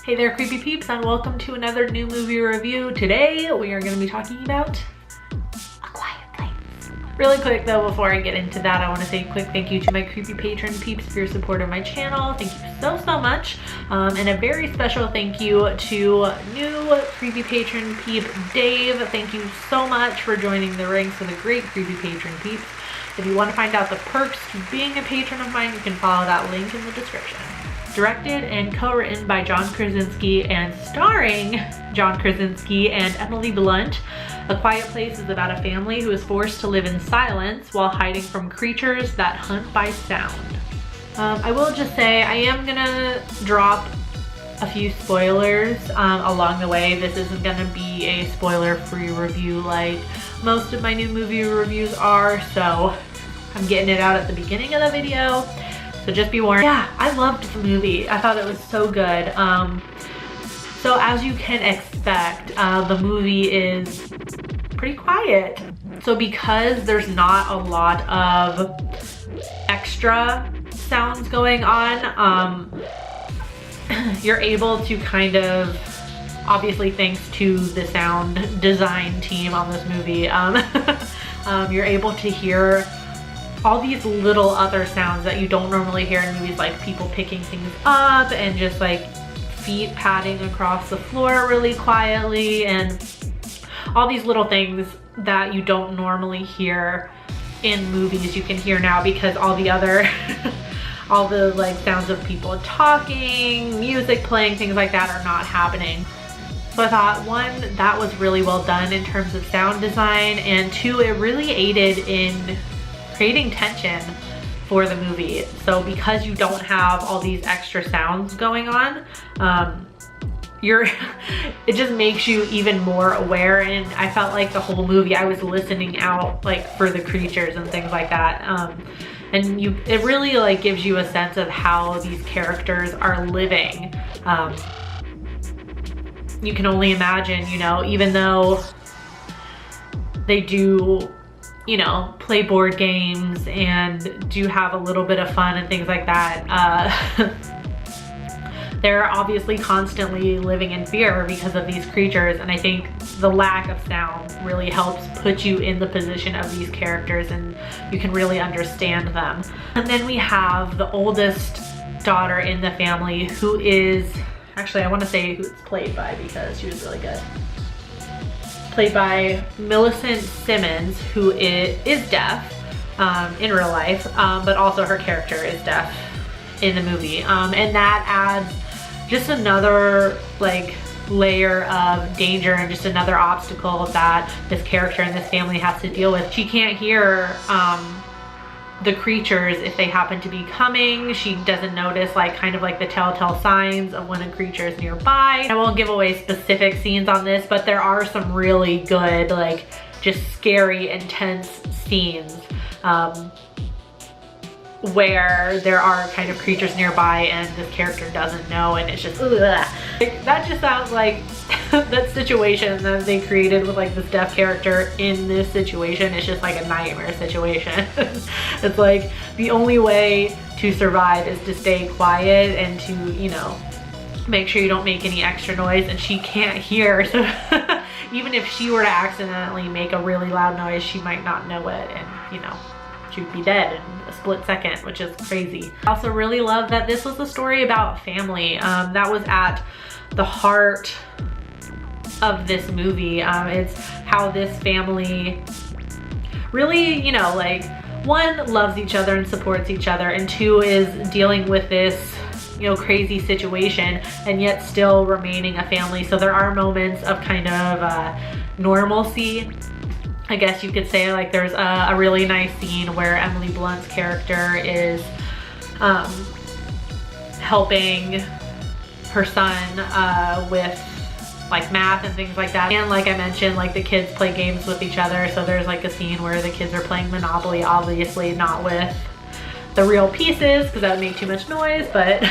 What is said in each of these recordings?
Hey there, creepy peeps, and welcome to another new movie review. Today we are going to be talking about A Quiet Place. Really quick though, before I get into that, I want to say a quick thank you to my creepy patron peeps for your support of my channel. Thank you so much. And a very special thank you to new creepy patron peep Dave. Thank you so much for joining the ranks of the great creepy patron peeps. If you want to find out the perks to being a patron of mine, you can follow that link in the description. Directed and co-written by John Krasinski and starring John Krasinski and Emily Blunt, A Quiet Place is about a family who is forced to live in silence while hiding from creatures that hunt by sound. I will just say I am gonna drop a few spoilers along the way. This isn't gonna be a spoiler-free review like most of my new movie reviews are, so I'm getting it out at the beginning of the video. So just be warned. Yeah, I loved the movie. I thought it was so good. So as you can expect, the movie is pretty quiet. So because there's not a lot of extra sounds going on, you're able to kind of, obviously thanks to the sound design team on this movie, you're able to hear all these little other sounds that you don't normally hear in movies, like people picking things up and just like feet padding across the floor really quietly, and all these little things that you don't normally hear in movies you can hear now, because all the other all the like sounds of people talking, music playing, things like that are not happening. So I thought, one, that was really well done in terms of sound design, and two, it really aided in creating tension for the movie. So because you don't have all these extra sounds going on, it just makes you even more aware, and I felt like the whole movie I was listening out like for the creatures and things like that. And it really like gives you a sense of how these characters are living. You can only imagine, you know, even though they do, you know, play board games and do have a little bit of fun and things like that, they're obviously constantly living in fear because of these creatures, and I think the lack of sound really helps put you in the position of these characters and you can really understand them. And then we have the oldest daughter in the family, who is, actually I want to say who it's played by because she was really good. Played by Millicent Simmons, who is deaf in real life, but also her character is deaf in the movie. And that adds just another like layer of danger and just another obstacle that this character and this family has to deal with. She can't hear the creatures if they happen to be coming. She doesn't notice like kind of like the telltale signs of when a creature is nearby. I won't give away specific scenes on this, but there are some really good, like just scary, intense scenes where there are kind of creatures nearby and this character doesn't know, and it's just ugh. Like, that just sounds like that situation that they created with like this deaf character in this situation is just like a nightmare situation. It's like the only way to survive is to stay quiet and to, you know, make sure you don't make any extra noise, and she can't hear, so even if she were to accidentally make a really loud noise, she might not know it, and you know, she would be dead in a split second, which is crazy. I also really love that this was a story about family. That was at the heart of this movie. It's how this family really, you know, like, one, loves each other and supports each other, and two, is dealing with this, you know, crazy situation and yet still remaining a family. So there are moments of kind of normalcy, I guess you could say. Like there's a really nice scene where Emily Blunt's character is helping her son with like math and things like that. And like I mentioned, like the kids play games with each other. So there's like a scene where the kids are playing Monopoly, obviously not with the real pieces because that would make too much noise, but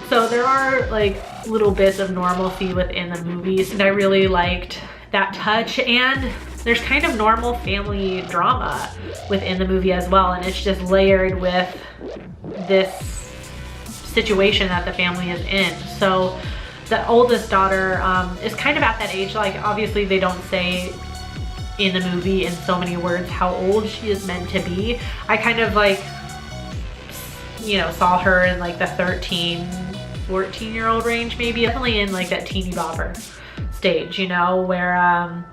so there are like little bits of normalcy within the movies, and I really liked that touch. And there's kind of normal family drama within the movie as well, and it's just layered with this situation that the family is in. So the oldest daughter is kind of at that age. Like, obviously they don't say in the movie in so many words how old she is meant to be. I kind of like, you know, saw her in like the 13, 14-year-old range, maybe. Definitely in like that teeny bopper stage, you know, where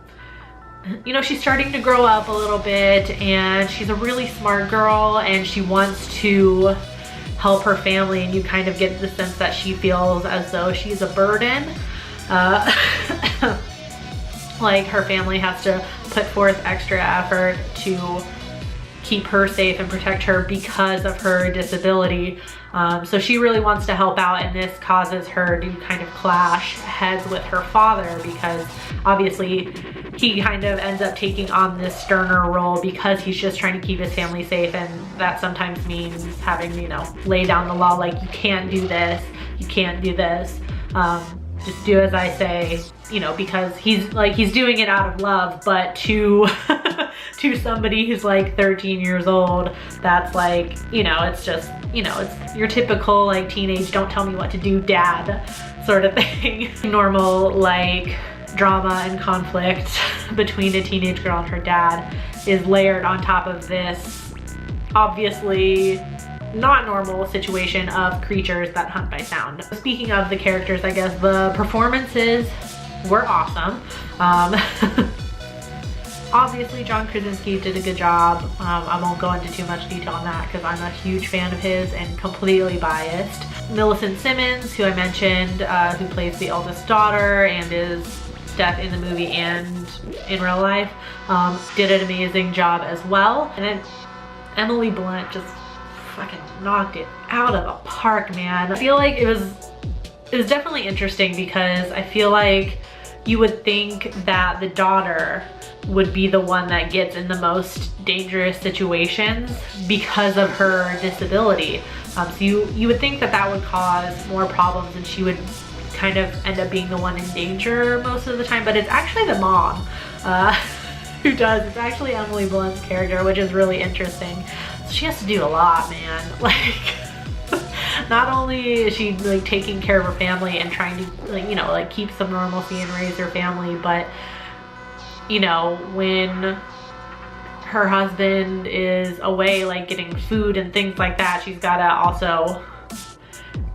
you know, she's starting to grow up a little bit, and she's a really smart girl, and she wants to help her family, and you kind of get the sense that she feels as though she's a burden. Like her family has to put forth extra effort to keep her safe and protect her because of her disability. So she really wants to help out, and this causes her to kind of clash heads with her father, because obviously he kind of ends up taking on this sterner role because he's just trying to keep his family safe, and that sometimes means having, you know, lay down the law, like, you can't do this, you can't do this, just do as I say, you know, because he's doing it out of love, but to to somebody who's like 13 years old, that's like, you know, it's just, you know, it's your typical like teenage don't tell me what to do dad sort of thing. Normal like drama and conflict between a teenage girl and her dad is layered on top of this obviously not normal situation of creatures that hunt by sound. Speaking of the characters, I guess the performances were awesome. Obviously John Krasinski did a good job. I won't go into too much detail on that because I'm a huge fan of his and completely biased. Millicent Simmons, who I mentioned, who plays the eldest daughter and is deaf in the movie and in real life, did an amazing job as well. And then Emily Blunt just fucking knocked it out of a park, man. I feel like it was definitely interesting because I feel like you would think that the daughter would be the one that gets in the most dangerous situations because of her disability. So you would think that that would cause more problems and she would kind of end up being the one in danger most of the time, but it's actually the mom who does. It's actually Emily Blunt's character, which is really interesting. So she has to do a lot, man. Like, not only is she like taking care of her family and trying to, like, you know, like keep some normalcy and raise her family, but you know, when her husband is away like getting food and things like that, she's gotta also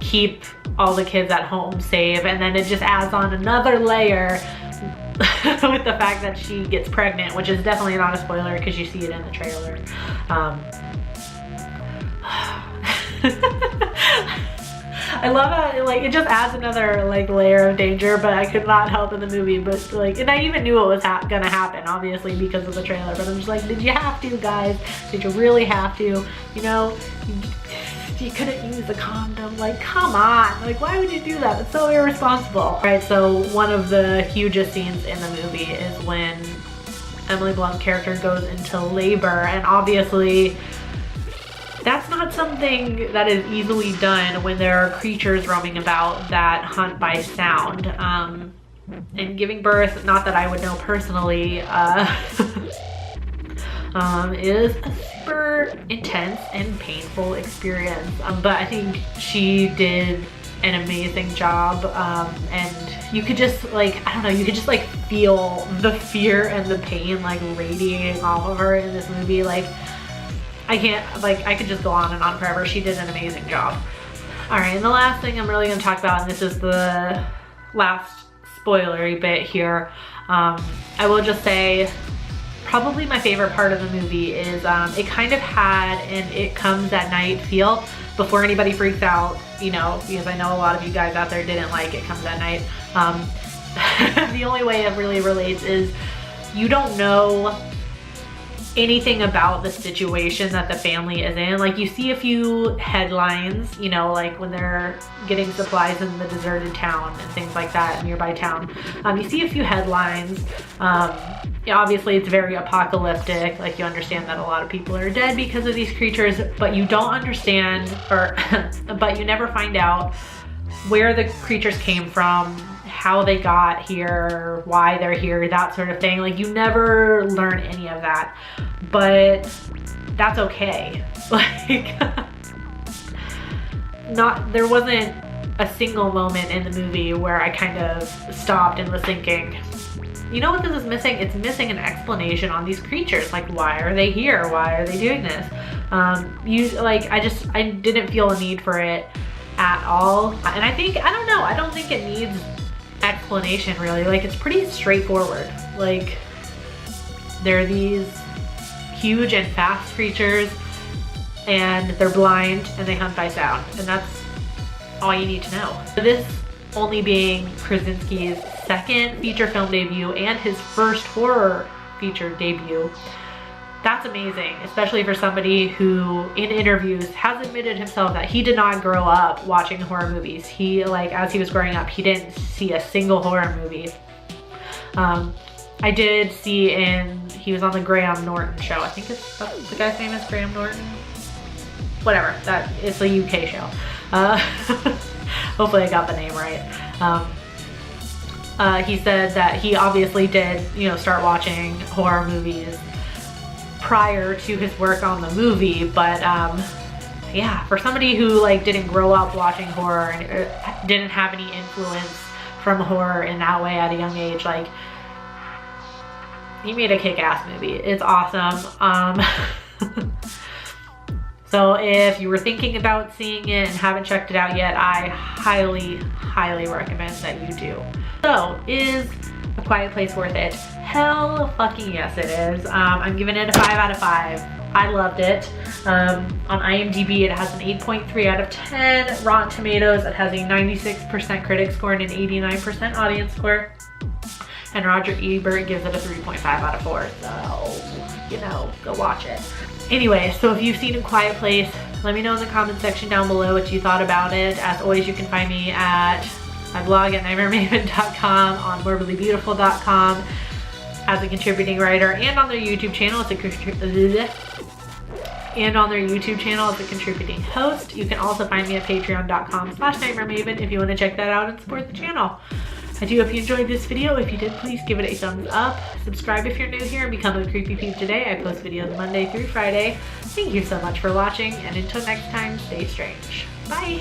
keep all the kids at home safe, and then it just adds on another layer with the fact that she gets pregnant, which is definitely not a spoiler because you see it in the trailer. I love how like it just adds another like layer of danger, but I could not help in the movie, but like, and I even knew it was gonna happen obviously because of the trailer, but I'm just like, did you have to, guys? Did you really have to? You know, you couldn't use a condom, like come on, like why would you do that? It's so irresponsible. All right, so one of the hugest scenes in the movie is when Emily Blunt's character goes into labor, and obviously that's not something that is easily done when there are creatures roaming about that hunt by sound. And giving birth, not that I would know personally, is a super intense and painful experience. But I think she did an amazing job, and you could just like, I don't know, you could just like feel the fear and the pain like radiating off of her in this movie. Like, I can't, like, I could just go on and on forever. She did an amazing job. All right, and the last thing I'm really gonna talk about, and this is the last spoilery bit here, I will just say probably my favorite part of the movie is it kind of had an It Comes at Night feel. Before anybody freaks out, you know, because I know a lot of you guys out there didn't like It Comes at Night. The only way it really relates is you don't know anything about the situation that the family is in. Like, you see a few headlines, you know, like when they're getting supplies in the deserted town and things like that, nearby town. You see a few headlines. Yeah, obviously it's very apocalyptic. Like, you understand that a lot of people are dead because of these creatures, but you don't understand, or but you never find out where the creatures came from, how they got here, why they're here, that sort of thing. Like, you never learn any of that, but that's okay. Like, there wasn't a single moment in the movie where I kind of stopped and was thinking, you know what this is missing? It's missing an explanation on these creatures. Like, why are they here? Why are they doing this? I didn't feel a need for it at all. And I don't think it needs explanation really. Like, it's pretty straightforward. Like, there are these huge and fast creatures and they're blind and they hunt by sound, and that's all you need to know. This only being Krasinski's second feature film debut and his first horror feature debut, that's amazing, especially for somebody who in interviews has admitted himself that he did not grow up watching horror movies. He, like, as he was growing up, he didn't see a single horror movie. I did see he was on the Graham Norton show. I think the guy's name is Graham Norton. Whatever, it's a UK show. Hopefully I got the name right. He said that he obviously did, start watching horror movies prior to his work on the movie, but yeah, for somebody who like didn't grow up watching horror and didn't have any influence from horror in that way at a young age, like, he made a kick-ass movie. It's awesome. So if you were thinking about seeing it and haven't checked it out yet, I highly, highly recommend that you do. So, is A Quiet Place worth it? Hell fucking yes it is. I'm giving it a 5 out of 5. I loved it. On IMDb it has an 8.3 out of 10. Rotten Tomatoes, it has a 96% critic score and an 89% audience score. And Roger Ebert gives it a 3.5 out of 4. So, go watch it. Anyway, so if you've seen A Quiet Place, let me know in the comment section down below what you thought about it. As always, you can find me at my blog at nightmaremaven.com, on morbidlybeautiful.com as a contributing writer, and on their YouTube channel as a contributing host. You can also find me at patreon.com/nightmaremaven if you want to check that out and support the channel. I do hope you enjoyed this video. If you did, please give it a thumbs up. Subscribe if you're new here and become a Creepy Peep today. I post videos Monday through Friday. Thank you so much for watching, and until next time, stay strange. Bye!